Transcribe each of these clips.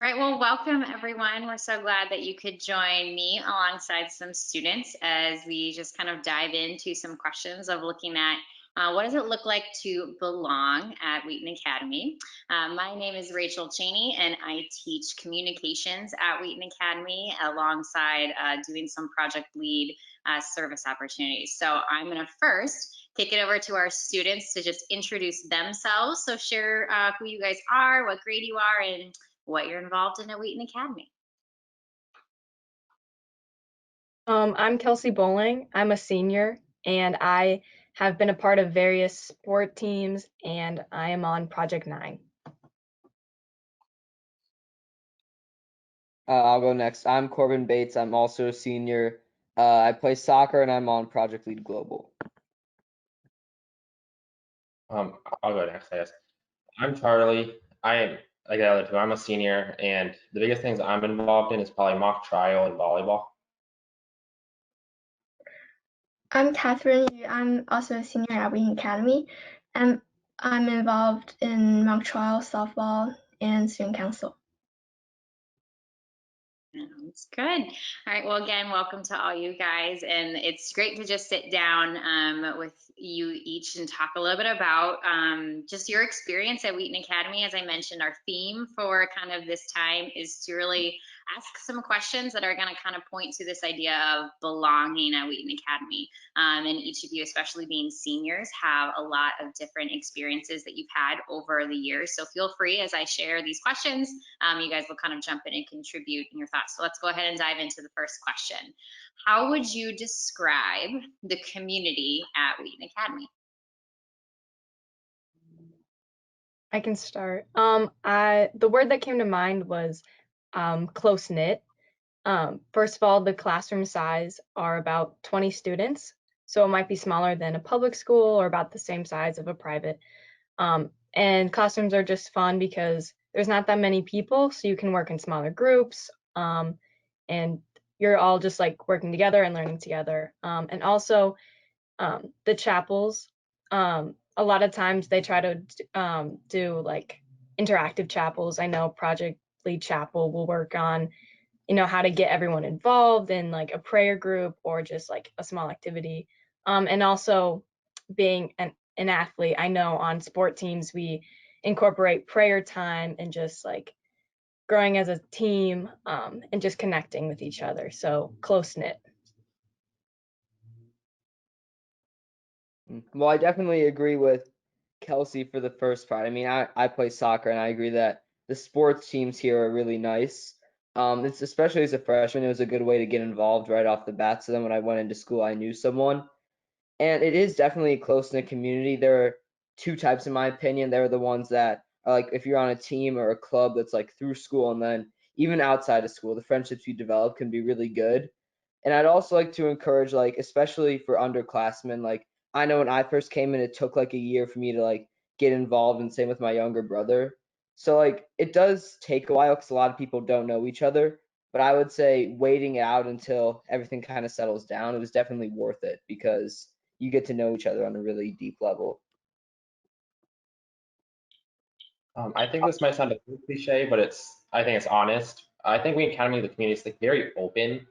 All right, well, welcome everyone. We're so glad that you could join me alongside some students as we just kind of dive into some questions of looking at what does it look like to belong at Wheaton Academy. My name is Rachel Cheney, and I teach communications at Wheaton Academy alongside doing some project lead service opportunities. So I'm going to first kick it over to our students to just introduce themselves. So share who you guys are, what grade you are, and what you're involved in at Wheaton Academy. I'm Kelsey Bowling. I'm a senior and I have been a part of various sport teams and I am on Project 9. I'll go next. I'm Corbin Bates. I'm also a senior. I play soccer and I'm on Project Lead Global. I'll go next, I guess. I'm Charlie. I am like the other two. I'm a senior, and the biggest things I'm involved in is probably mock trial and volleyball. I'm Catherine. I'm also a senior at Wheaton Academy, and I'm involved in mock trial, softball, and student council. Sounds good. All right. Well, again, welcome to all you guys. And it's great to just sit down with you each and talk a little bit about just your experience at Wheaton Academy. As I mentioned, our theme for kind of this time is to really ask some questions that are going to kind of point to this idea of belonging at Wheaton Academy. And each of you, especially being seniors, have a lot of different experiences that you've had over the years. So feel free as I share these questions, you guys will kind of jump in and contribute in your thoughts. So let's go ahead and dive into the first question. How would you describe the community at Wheaton Academy? I can start. The word that came to mind was close knit. First of all, the classroom size are about 20 students, so it might be smaller than a public school or about the same size of a private. And classrooms are just fun because there's not that many people, so you can work in smaller groups, and you're all just like working together and learning together. And also the chapels, a lot of times they try to do like interactive chapels. I know Project Lead Chapel will work on, how to get everyone involved in like a prayer group or just like a small activity. And also being an athlete, I know on sport teams we incorporate prayer time and just like growing as a team, and just connecting with each other. So close knit. Well, I definitely agree with Kelsey for the first part. I mean, I play soccer and I agree that the sports teams here are really nice. It's especially as a freshman, it was a good way to get involved right off the bat. So then when I went into school, I knew someone. And it is definitely a close-knit community. There are two types, in my opinion. There are the ones that are like if you're on a team or a club that's like through school, and then even outside of school, the friendships you develop can be really good. And I'd also like to encourage, like, especially for underclassmen, like I know when I first came in, it took like a year for me to like get involved, and same with my younger brother. So like it does take a while because a lot of people don't know each other. But I would say waiting it out until everything kind of settles down, it was definitely worth it because you get to know each other on a really deep level. I think this might sound a little cliche, but I think it's honest. I think we Academy, the community is like very open.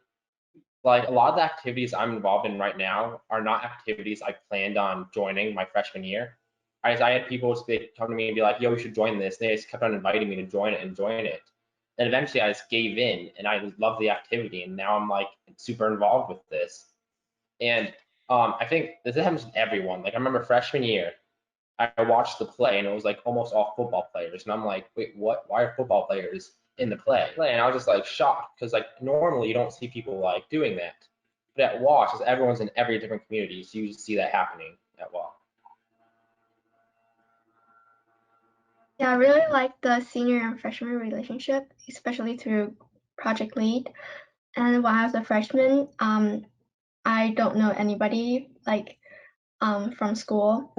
Like a lot of the activities I'm involved in right now are not activities I planned on joining my freshman year. I had people come to me and be like, "Yo, we should join this." They just kept on inviting me to join it and join it. And eventually, I just gave in, and I love the activity, and now I'm like super involved with this. And I think this happens with everyone. Like I remember freshman year, I watched the play and it was like almost all football players, and I'm like, wait, what? Why are football players in the play? And I was just like shocked because like normally you don't see people like doing that, but at Wash, everyone's in every different community, so you just see that happening at Wash. Yeah, I really like the senior and freshman relationship, especially through Project Lead. And when I was a freshman, I don't know anybody like from school,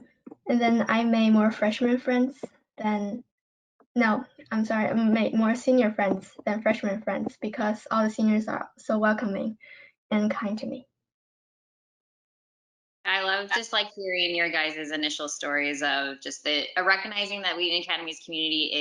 and then I made more freshman friends than no, I'm sorry, I made more senior friends than freshman friends because all the seniors are so welcoming and kind to me. I love just like hearing your guys' initial stories of just the recognizing that Wheaton Academy's community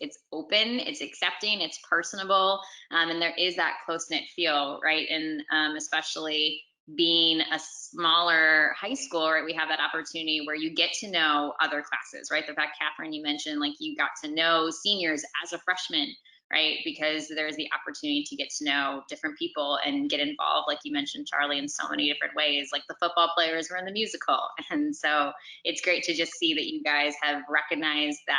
it's open, it's accepting, it's personable, and there is that close knit feel, right? And especially being a smaller high school, right? We have that opportunity where you get to know other classes, right? The fact, Catherine, you mentioned like you got to know seniors as a freshman, right? Because there's the opportunity to get to know different people and get involved, like you mentioned, Charlie, in so many different ways. Like the football players were in the musical. And so it's great to just see that you guys have recognized that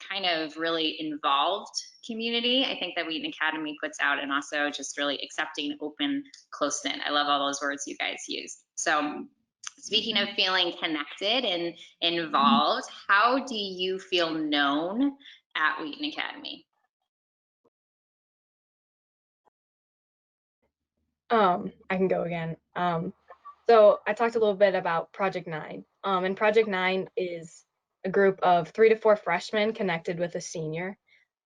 kind of really involved community. I think that Wheaton Academy puts out, and also just really accepting, open, close knit. I love all those words you guys use. So speaking of feeling connected and involved, how do you feel known at Wheaton Academy? I can go again. So I talked a little bit about Project 9. And Project 9 is a group of 3 to 4 freshmen connected with a senior.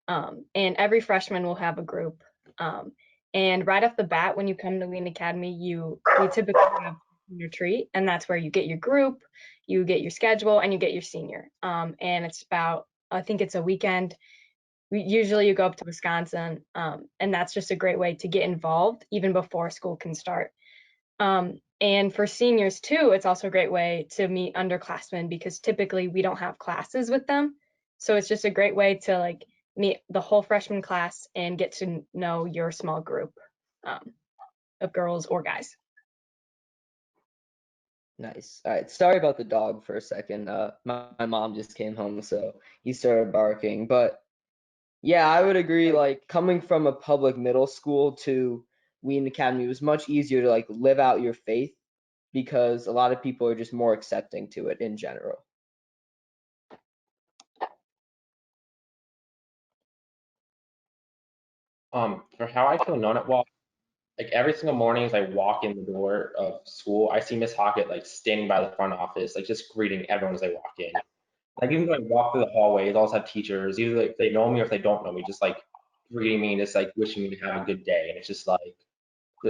And every freshman will have a group. And right off the bat, when you come to Wheaton Academy, we typically have your retreat, and that's where you get your group, you get your schedule, and you get your senior. And it's about, I think it's a weekend. Usually you go up to Wisconsin, and that's just a great way to get involved even before school can start. And for seniors too, it's also a great way to meet underclassmen because typically we don't have classes with them. So it's just a great way to like meet the whole freshman class and get to know your small group of girls or guys. Nice. All right. Sorry about the dog for a second. My mom just came home, so he started barking. But yeah, I would agree. Like coming from a public middle school to Wheaton Academy, it was much easier to like live out your faith because a lot of people are just more accepting to it in general. For how I feel known at Wall, like every single morning as I walk in the door of school, I see Miss Hockett like standing by the front office, like just greeting everyone as they walk in. Like even when I walk through the hallways, I also have teachers, either like they know me or if they don't know me, just like greeting me and just like wishing me to have a good day. And it's just like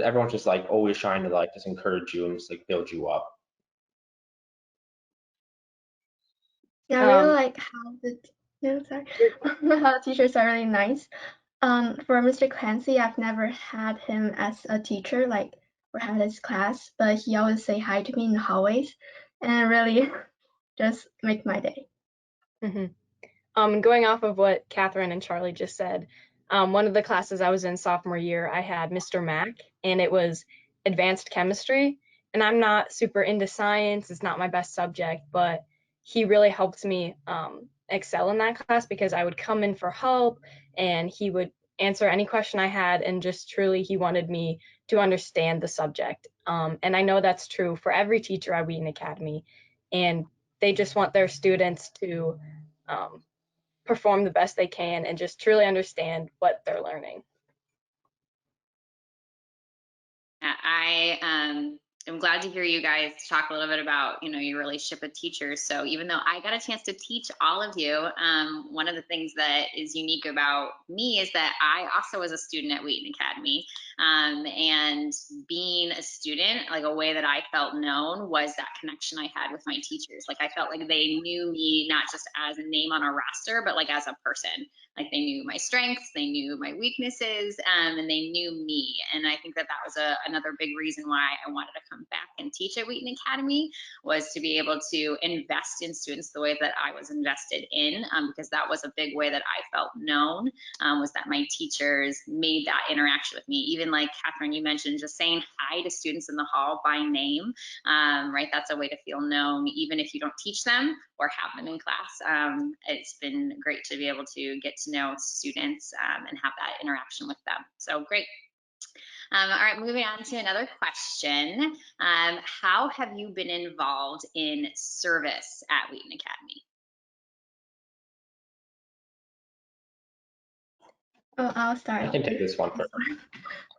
everyone's just like always trying to like just encourage you and just like build you up. Yeah, I really Um, like how how the teachers are really nice. For Mr. Clancy, I've never had him as a teacher, like or had his class, but he always say hi to me in the hallways, and it really just make my day. Going off of what Catherine and Charlie just said, one of the classes I was in sophomore year, I had Mr. Mack, and it was advanced chemistry. And I'm not super into science, it's not my best subject, but he really helped me excel in that class because I would come in for help and he would answer any question I had, and just truly, he wanted me to understand the subject. And I know that's true for every teacher at Wheaton Academy, and they just want their students to um, perform the best they can and just truly understand what they're learning. I am glad to hear you guys talk a little bit about, your relationship with teachers. So even though I got a chance to teach all of you, one of the things that is unique about me is that I also was a student at Wheaton Academy. And being a student, like a way that I felt known was that connection I had with my teachers. Like I felt like they knew me not just as a name on a roster, but like as a person. Like they knew my strengths, they knew my weaknesses, and they knew me. And I think that that was another big reason why I wanted to come back and teach at Wheaton Academy, was to be able to invest in students the way that I was invested in, because that was a big way that I felt known, was that my teachers made that interaction with me. Even like Catherine, you mentioned just saying hi to students in the hall by name, right? That's a way to feel known, even if you don't teach them or have them in class. It's been great to be able to get to know students and have that interaction with them. So great. All right, moving on to another question. How have you been involved in service at Wheaton Academy? Oh, I'll start. I can take this one first.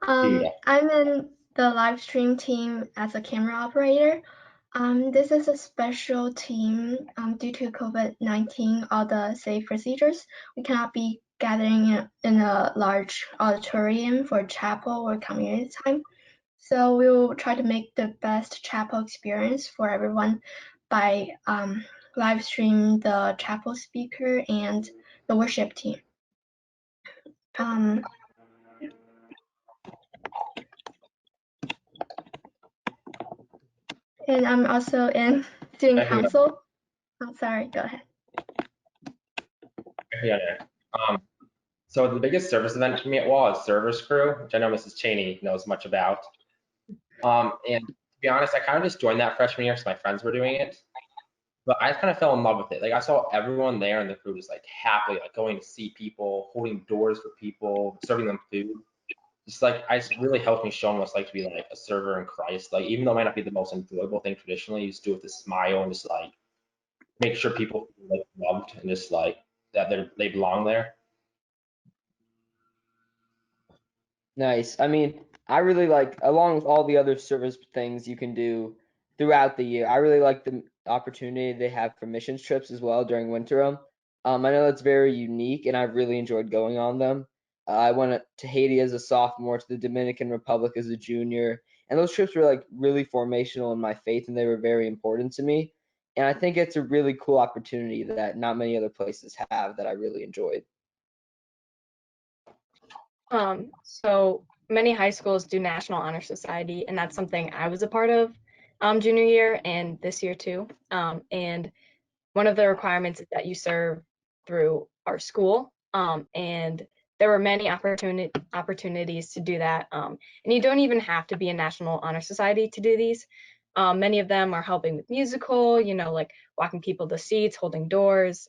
I'm in the live stream team as a camera operator. This is a special team. Due to COVID-19, all the safe procedures, we cannot be gathering in a large auditorium for chapel or community time. So we will try to make the best chapel experience for everyone by live stream the chapel speaker and the worship team. And I'm also in student council. I'm sorry, go ahead. Yeah. So the biggest service event for me at Wall is Service Crew, which I know Mrs. Cheney knows much about. And to be honest, I kind of just joined that freshman year because my friends were doing it. But I kind of fell in love with it. Like I saw everyone there in the crew just like happily like going to see people, holding doors for people, serving them food. Just like I just really helped me show them what it's like to be like a server in Christ. Like even though it might not be the most enjoyable thing traditionally, you just do it with a smile and just like make sure people feel like loved and just like that they belong there. Nice. I mean, I really like, along with all the other service things you can do throughout the year, I really like the opportunity they have for missions trips as well during winter. I know that's very unique, and I've really enjoyed going on them. I went to Haiti as a sophomore, to the Dominican Republic as a junior, and those trips were like really formational in my faith, and they were very important to me. And I think it's a really cool opportunity that not many other places have that I really enjoyed. So many high schools do National Honor Society, and that's something I was a part of junior year and this year too. And one of the requirements is that you serve through our school, and there were many opportunities to do that. And you don't even have to be a National Honor Society to do these. Many of them are helping with musical, like walking people to seats, holding doors.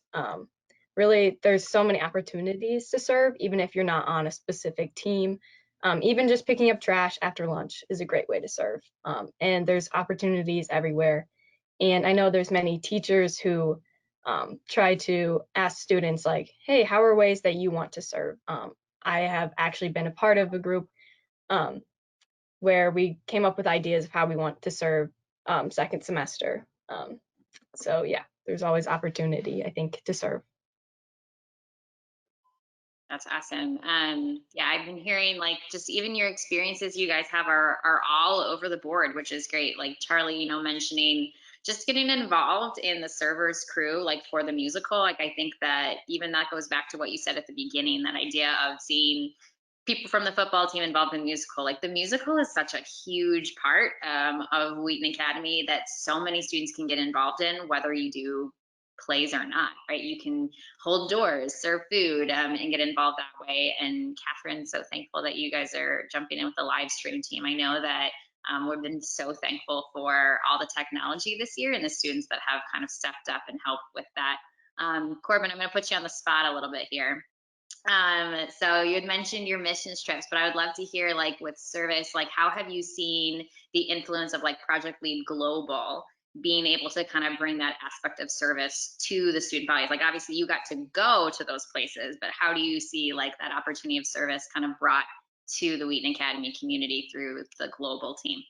Really, there's so many opportunities to serve, even if you're not on a specific team. Even just picking up trash after lunch is a great way to serve. And there's opportunities everywhere. And I know there's many teachers who try to ask students like, hey, how are ways that you want to serve? I have actually been a part of a group where we came up with ideas of how we want to serve second semester. So yeah, there's always opportunity, I think, to serve. That's awesome. Yeah, I've been hearing like just even your experiences you guys have are all over the board, which is great. Like Charlie, mentioning just getting involved in the servers crew, like for the musical. Like I think that even that goes back to what you said at the beginning, that idea of seeing people from the football team involved in the musical. Like the musical is such a huge part of Wheaton Academy that so many students can get involved in, whether you do plays or not, right? You can hold doors, serve food, and get involved that way. And Catherine's so thankful that you guys are jumping in with the live stream team. I know that we've been so thankful for all the technology this year and the students that have kind of stepped up and helped with that. Corbin, I'm going to put you on the spot a little bit here. So you had mentioned your missions trips, but I would love to hear, like with service, like how have you seen the influence of like Project Lead Global being able to kind of bring that aspect of service to the student bodies? Like obviously you got to go to those places, but how do you see like that opportunity of service kind of brought to the Wheaton Academy community through the global team?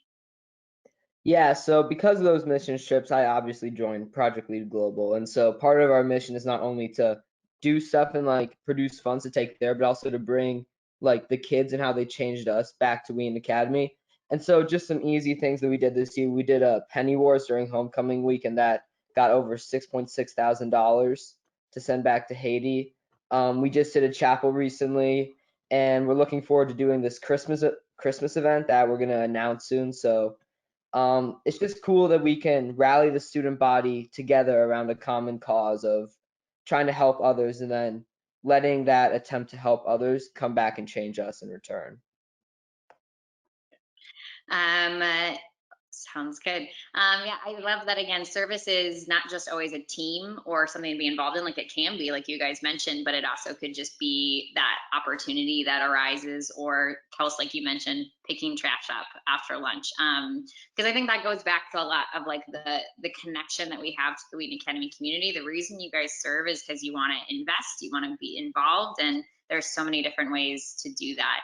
Yeah, so because of those mission trips, I obviously joined Project Lead Global. And so part of our mission is not only to do stuff and like produce funds to take there, but also to bring like the kids and how they changed us back to Wheaton Academy. And so just some easy things that we did this year. We did a penny wars during homecoming week, and that got over $6.6 thousand to send back to Haiti. We just did a chapel recently, and we're looking forward to doing this Christmas event that we're gonna announce soon. So it's just cool that we can rally the student body together around a common cause of trying to help others, and then letting that attempt to help others come back and change us in return. Sounds good. Yeah, I love that. Again, service is not just always a team or something to be involved in, like it can be, like you guys mentioned, but it also could just be that opportunity that arises, or Kels, like you mentioned, picking trash up after lunch. Because I think that goes back to a lot of like the connection that we have to the Wheaton Academy community. The reason you guys serve is because you want to invest, you want to be involved, and there's so many different ways to do that.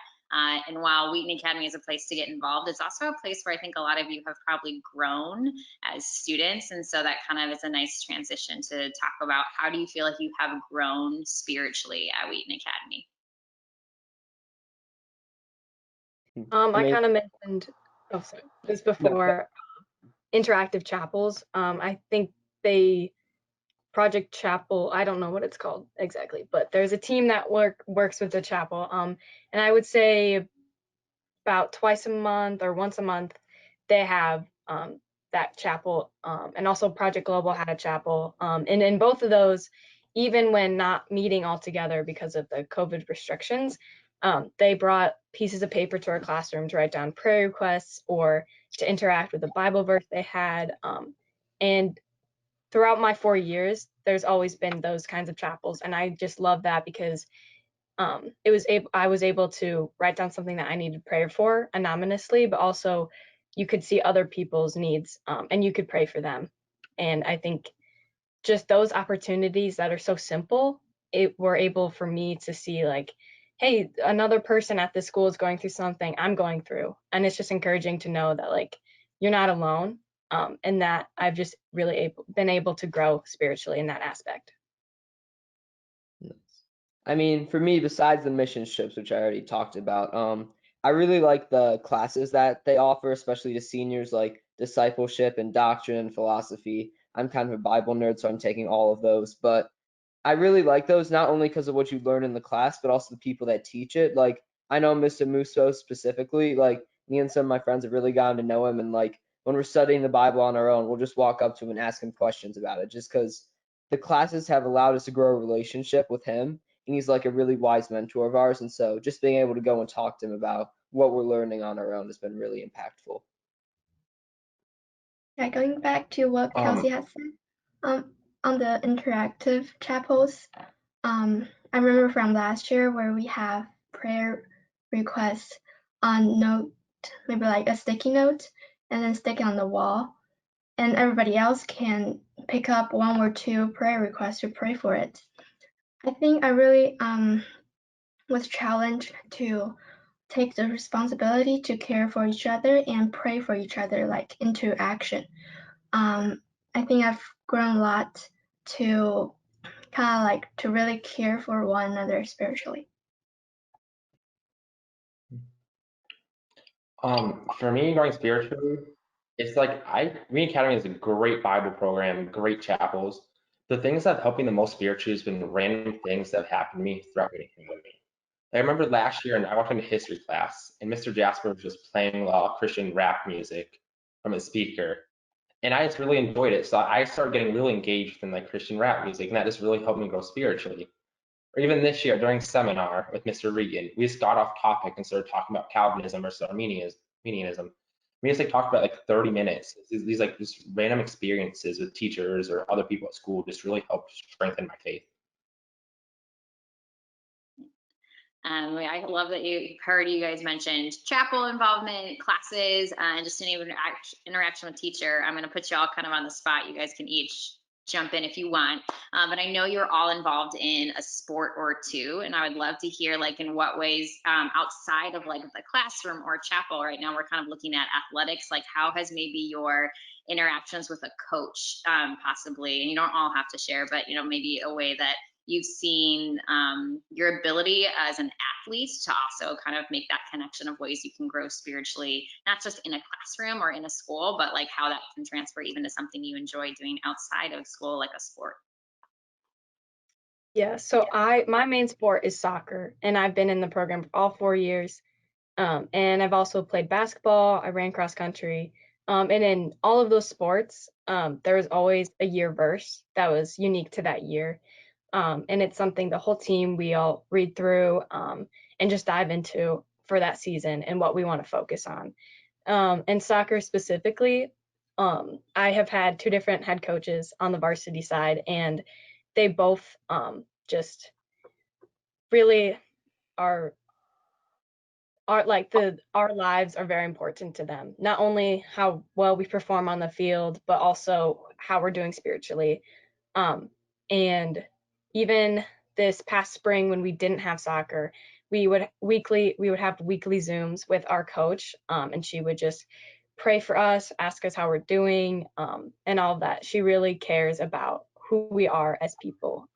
And while Wheaton Academy is a place to get involved, it's also a place where I think a lot of you have probably grown as students. And so that kind of is a nice transition to talk about, how do you feel like you have grown spiritually at Wheaton Academy? I kind of mentioned Oh, sorry. This before interactive chapels. I think they Project Chapel. I don't know what it's called exactly, but there's a team that works with the chapel. And I would say about twice a month or once a month, they have that chapel. And also Project Global had a chapel. And in both of those, even when not meeting all together because of the COVID restrictions, they brought pieces of paper to our classroom to write down prayer requests or to interact with the Bible verse they had. And throughout my 4 years, there's always been those kinds of chapels. And I just love that because I was able to write down something that I needed prayer for anonymously, but also you could see other people's needs, and you could pray for them. And I think just those opportunities that are so simple, it were able for me to see like, hey, another person at this school is going through something I'm going through, and it's just encouraging to know that like you're not alone, and that I've just really been able to grow spiritually in that aspect. I mean, for me, besides the mission trips, which I already talked about, I really like the classes that they offer, especially to seniors, like discipleship and doctrine and philosophy. I'm kind of a Bible nerd, so I'm taking all of those. But I really like those, not only because of what you learn in the class, but also the people that teach it. Like, I know Mr. Musso specifically, like, me and some of my friends have really gotten to know him. And, like, when we're studying the Bible on our own, we'll just walk up to him and ask him questions about it, just because the classes have allowed us to grow a relationship with him. And he's like a really wise mentor of ours. And so just being able to go and talk to him about what we're learning on our own has been really impactful. Yeah, going back to what Kelsey has said, on the interactive chapels, I remember from last year where we have prayer requests on note, maybe like a sticky note, and then stick it on the wall, and everybody else can pick up one or two prayer requests to pray for it. I think I really was challenged to take the responsibility to care for each other and pray for each other, like into action. I think I've grown a lot to kind of like to really care for one another spiritually. For me, growing spiritually, it's like Wheaton Academy is a great Bible program, great chapels. The things that have helped me the most spiritually has been random things that have happened to me throughout Wheaton Academy. I remember last year, and I walked into history class, and Mr. Jasper was just playing Christian rap music from his speaker, and I just really enjoyed it. So I started getting really engaged in like Christian rap music, and that just really helped me grow spiritually. Or even this year during seminar with Mr. Regan, we just got off topic and started talking about Calvinism versus Arminianism. We just like talked about like 30 minutes. These like just random experiences with teachers or other people at school just really helped strengthen my faith. I love that you heard you guys mentioned chapel involvement, classes, and just any interaction with teacher. I'm going to put you all kind of on the spot. You guys can each jump in if you want. But I know you're all involved in a sport or two, and I would love to hear like in what ways outside of like the classroom or chapel. Right now we're kind of looking at athletics. Like how has maybe your interactions with a coach possibly, and you don't all have to share, but you know maybe a way that you've seen your ability as an athlete to also kind of make that connection of ways you can grow spiritually, not just in a classroom or in a school, but like how that can transfer even to something you enjoy doing outside of school, like a sport. Yeah, so my main sport is soccer, and I've been in the program for all 4 years. And I've also played basketball, I ran cross country. And in all of those sports, there was always a year verse that was unique to that year. And it's something the whole team, we all read through and just dive into for that season and what we want to focus on. And soccer specifically, I have had two different head coaches on the varsity side, and they both just really are like our lives are very important to them. Not only how well we perform on the field, but also how we're doing spiritually. And even this past spring when we didn't have soccer, we would have weekly Zooms with our coach, and she would just pray for us, ask us how we're doing, and all of that. She really cares about who we are as people,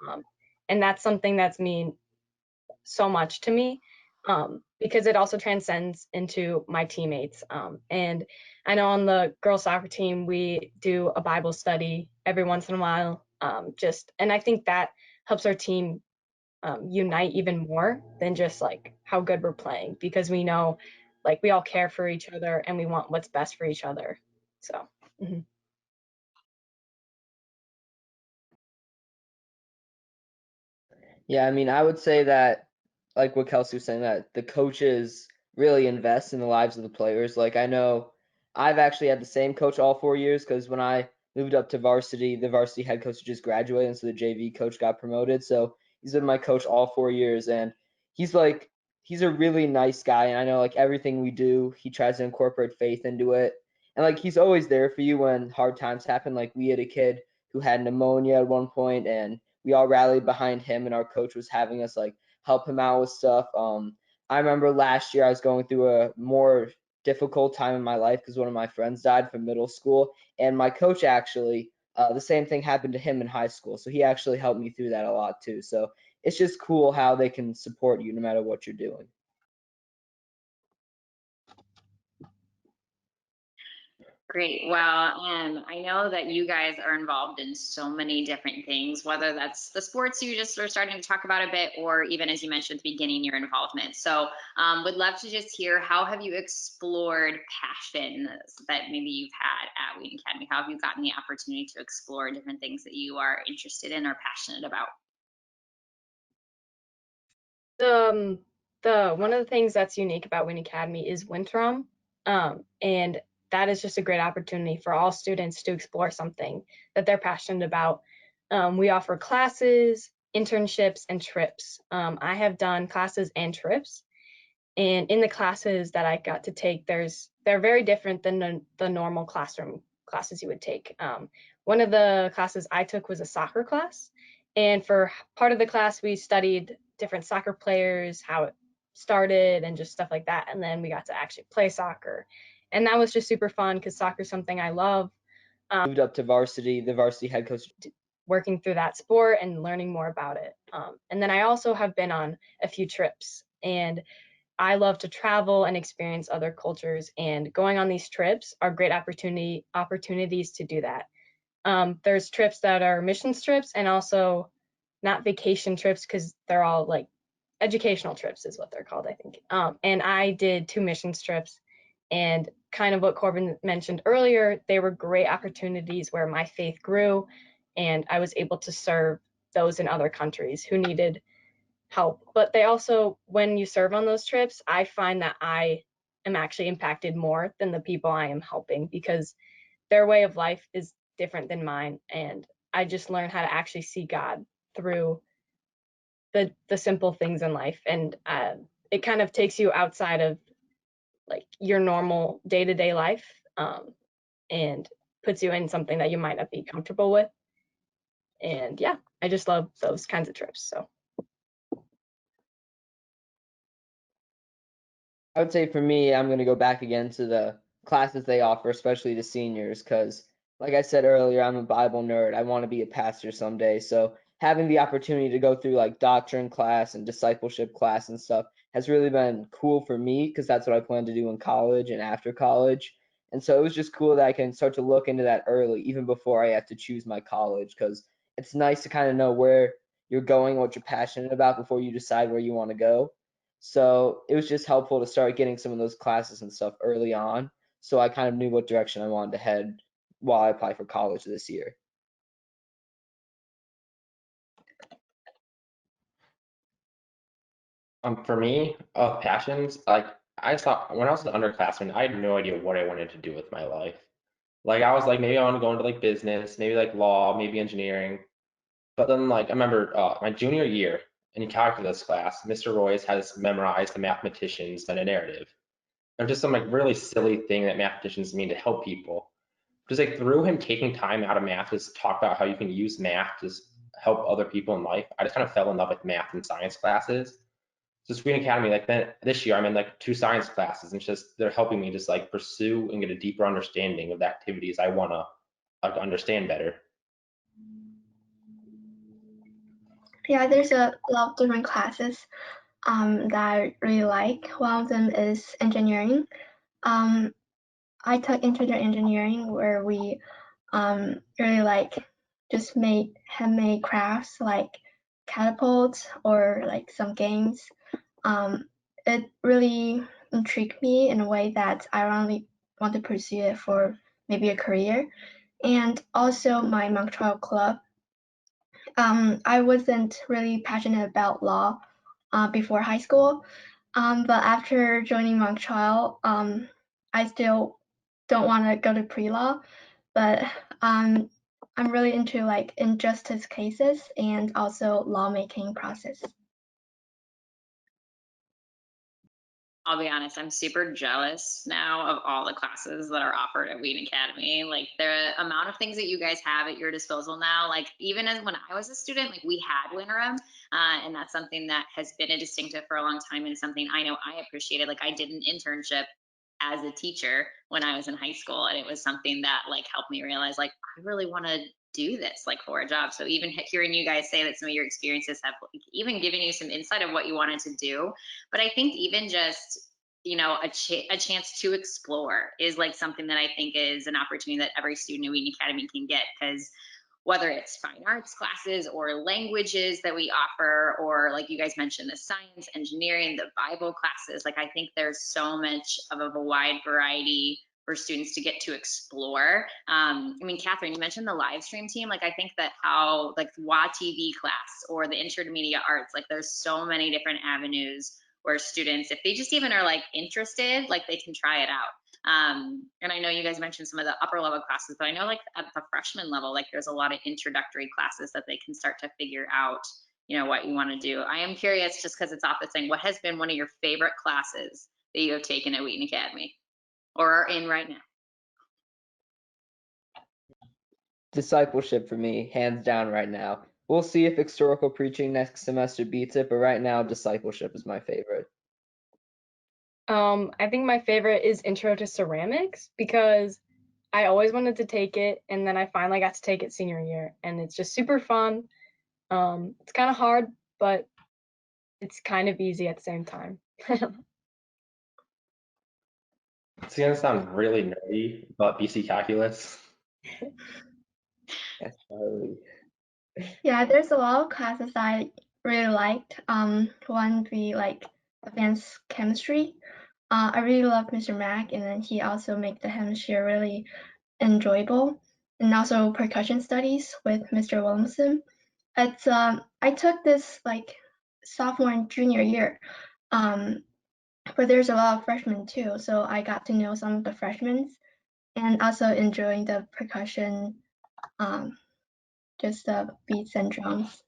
and that's something that's mean so much to me. because it also transcends into my teammates. And I know on the girls soccer team, we do a Bible study every once in a while. And I think that helps our team unite even more than just like how good we're playing, because we know like we all care for each other and we want what's best for each other. So, mhm. Yeah, I mean, I would say that, like what Kelsey was saying, that the coaches really invest in the lives of the players. Like, I know I've actually had the same coach all 4 years because when I moved up to varsity, the varsity head coach just graduated, and so the JV coach got promoted. So he's been my coach all 4 years, and he's like, he's a really nice guy. And I know, like, everything we do, he tries to incorporate faith into it. And, like, he's always there for you when hard times happen. Like, we had a kid who had pneumonia at one point, and we all rallied behind him, and our coach was having us like help him out with stuff. I remember last year I was going through a more difficult time in my life because one of my friends died from middle school, and my coach actually the same thing happened to him in high school, so he actually helped me through that a lot too. So it's just cool how they can support you no matter what you're doing. Great. Well, I know that you guys are involved in so many different things, whether that's the sports you just are starting to talk about a bit, or even as you mentioned at the beginning, your involvement. So, would love to just hear, how have you explored passion that maybe you've had at Wheaton Academy? How have you gotten the opportunity to explore different things that you are interested in or passionate about? The one of the things that's unique about Wheaton Academy is Winterim, and that is just a great opportunity for all students to explore something that they're passionate about. We offer classes, internships, and trips. I have done classes and trips, and in the classes that I got to take, they're very different than the normal classroom classes you would take. One of the classes I took was a soccer class, and for part of the class we studied different soccer players, how it started, and just stuff like that. And then we got to actually play soccer, and that was just super fun because soccer is something I love. Moved up to varsity, the varsity head coach. Working through that sport and learning more about it. And then I also have been on a few trips, and I love to travel and experience other cultures, and going on these trips are great opportunities to do that. There's trips that are missions trips and also not vacation trips because they're all like educational trips is what they're called, I think. And I did 2 missions trips, and kind of what Corbin mentioned earlier, they were great opportunities where my faith grew, and I was able to serve those in other countries who needed help. But they also, when you serve on those trips, I find that I am actually impacted more than the people I am helping, because their way of life is different than mine, and I just learn how to actually see God through the simple things in life. And it kind of takes you outside of like your normal day-to-day life, and puts you in something that you might not be comfortable with. And yeah, I just love those kinds of trips. So I would say for me, I'm going to go back again to the classes they offer, especially to seniors, because, like I said earlier, I'm a Bible nerd. I want to be a pastor someday. So having the opportunity to go through like doctrine class and discipleship class and stuff has really been cool for me because that's what I plan to do in college and after college. And so it was just cool that I can start to look into that early, even before I have to choose my college, because it's nice to kind of know where you're going, what you're passionate about before you decide where you want to go. So it was just helpful to start getting some of those classes and stuff early on. So I kind of knew what direction I wanted to head while I apply for college this year. For me, passions, like I thought when I was an underclassman, I had no idea what I wanted to do with my life. Like I was like, maybe I want to go into like business, maybe like law, maybe engineering. But then like I remember my junior year in calculus class, Mr. Royce had us memorize the mathematicians and a narrative. And just some like really silly thing that mathematicians mean to help people. Just like through him taking time out of math to talk about how you can use math to help other people in life, I just kind of fell in love with math and science classes. So Wheaton Academy, like then this year, I'm in like 2 science classes, and it's just they're helping me just like pursue and get a deeper understanding of the activities I want to like understand better. Yeah, there's a lot of different classes. that I really like. One of them is engineering. I took interior engineering where we really like just made handmade crafts like catapults or like some games. It really intrigued me in a way that I really want to pursue it for maybe a career. And also my mock trial club. I wasn't really passionate about law before high school, but after joining mock trial, I still don't want to go to pre-law, but I'm really into like injustice cases and also lawmaking process. I'll be honest, I'm super jealous now of all the classes that are offered at Wheaton Academy. Like the amount of things that you guys have at your disposal now, like even as when I was a student, like we had winterim, and that's something that has been a distinctive for a long time and something I know I appreciated. Like I did an internship as a teacher when I was in high school, and it was something that like helped me realize like I really want to do this like for a job. So even hearing you guys say that some of your experiences have like, even given you some insight of what you wanted to do, but I think even just, you know, a chance to explore is like something that I think is an opportunity that every student at Wheaton Academy can get, because whether it's fine arts classes or languages that we offer, or like you guys mentioned, the science, engineering, the Bible classes, like I think there's so much of a wide variety for students to get to explore. I mean, Catherine, you mentioned the live stream team. Like I think that how like WA TV class or the intermedia arts, like there's so many different avenues where students, if they just even are like interested, like they can try it out. And I know you guys mentioned some of the upper level classes, but I know like at the freshman level, like there's a lot of introductory classes that they can start to figure out, you know, what you want to do. I am curious, just because it's off the thing, what has been one of your favorite classes that you have taken at Wheaton Academy or are in right now? Discipleship for me, hands down right now. We'll see if historical preaching next semester beats it, but right now discipleship is my favorite. I think my favorite is Intro to Ceramics because I always wanted to take it, and then I finally got to take it senior year, and it's just super fun. It's kind of hard, but it's kind of easy at the same time. It's gonna sound really nerdy, but BC calculus. Yes, Charlie. Yeah, there's a lot of classes I really liked. One would be like advanced chemistry. I really love Mr. Mack, and then he also made the hemisphere really enjoyable. And also percussion studies with Mr. Williamson. It's I took this like sophomore and junior year, but there's a lot of freshmen too, so I got to know some of the freshmen and also enjoying the percussion, just the beats and drums.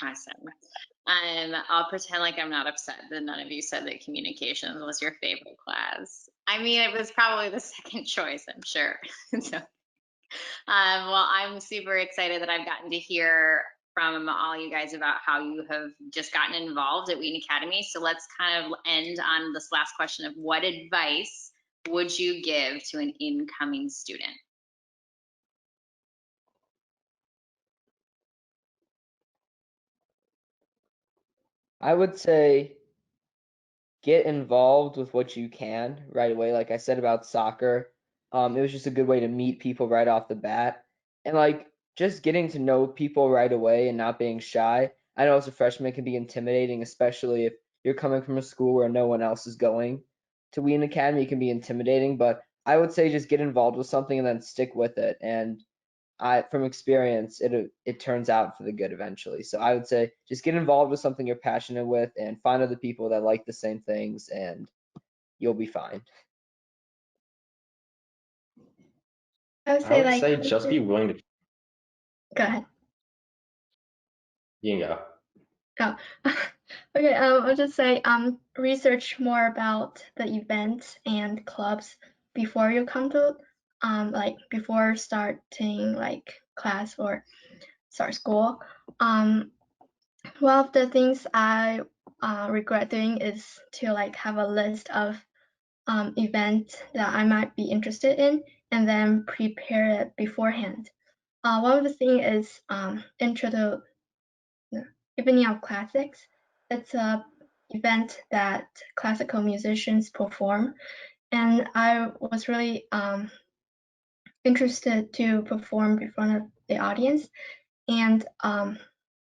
Awesome. I'll pretend like I'm not upset that none of you said that communications was your favorite class. I mean, it was probably the second choice, I'm sure. So, well, I'm super excited that I've gotten to hear from all you guys about how you have just gotten involved at Wheaton Academy. So let's kind of end on this last question of what advice would you give to an incoming student? I would say get involved with what you can right away. Like I said about soccer, it was just a good way to meet people right off the bat. And like just getting to know people right away and not being shy. I know as a freshman it can be intimidating, especially if you're coming from a school where no one else is going. To Wheaton Academy it can be intimidating, but I would say just get involved with something and then stick with it. And from experience, it turns out for the good eventually. So I would say just get involved with something you're passionate with and find other people that like the same things, and you'll be fine. I would I say would like say just be willing to. go ahead. You can go. Oh. Okay, I'll just say research more about the events and clubs before you come to like before starting like class or start school. One of the things I regret doing is to like have a list of events that I might be interested in and then prepare it beforehand. One of the things is intro to Evening of Classics. It's a event that classical musicians perform, and I was really interested to perform in front of the audience. And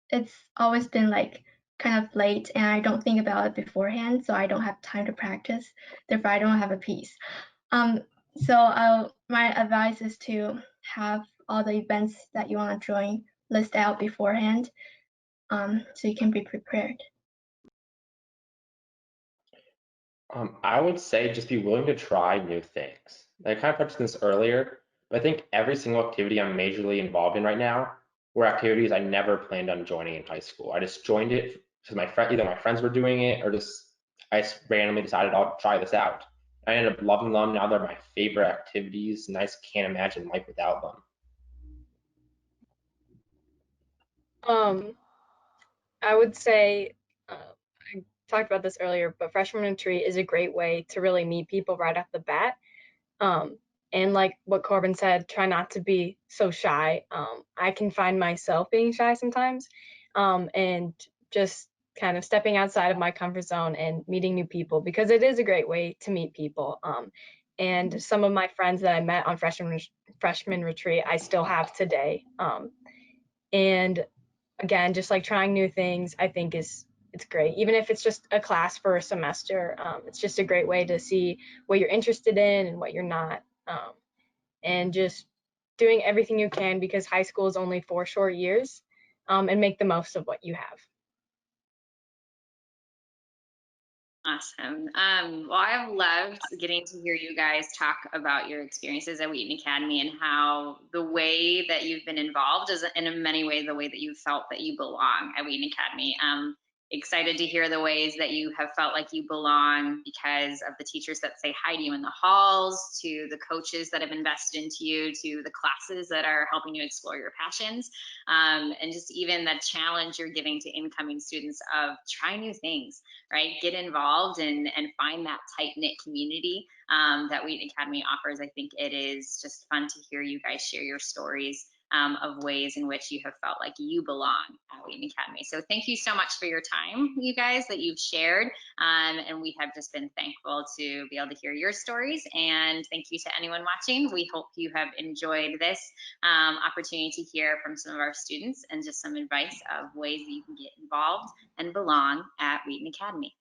it's always been like kind of late, and I don't think about it beforehand, so I don't have time to practice. Therefore, I don't have a piece. So my advice is to have all the events that you want to join list out beforehand, so you can be prepared. I would say just be willing to try new things. I kind of touched on this earlier, but I think every single activity I'm majorly involved in right now were activities I never planned on joining in high school. I just joined it because either my friends were doing it or I just randomly decided I'll try this out. I ended up loving them. Now they're my favorite activities, and I just can't imagine life without them. I would say, I talked about this earlier, but freshman retreat is a great way to really meet people right off the bat. Um, and like what Corbin said, try not to be so shy. I can find myself being shy sometimes, and just kind of stepping outside of my comfort zone and meeting new people because it is a great way to meet people. And some of my friends that I met on freshman retreat, I still have today. And again, just like trying new things, I think it's great. Even if it's just a class for a semester, it's just a great way to see what you're interested in and what you're not, and just doing everything you can because high school is only 4 short years, and make the most of what you have. Awesome. Well, I've loved getting to hear you guys talk about your experiences at Wheaton Academy and how the way that you've been involved is in many ways the way that you felt that you belong at Wheaton Academy. Excited to hear the ways that you have felt like you belong because of the teachers that say hi to you in the halls, to the coaches that have invested into you, to the classes that are helping you explore your passions, and just even the challenge you're giving to incoming students of try new things, right? Get involved and find that tight knit community that Wheaton Academy offers. I think it is just fun to hear you guys share your stories of ways in which you have felt like you belong at Wheaton Academy. So thank you so much for your time, you guys, that you've shared. And we have just been thankful to be able to hear your stories. And thank you to anyone watching. We hope you have enjoyed this opportunity to hear from some of our students and just some advice of ways that you can get involved and belong at Wheaton Academy.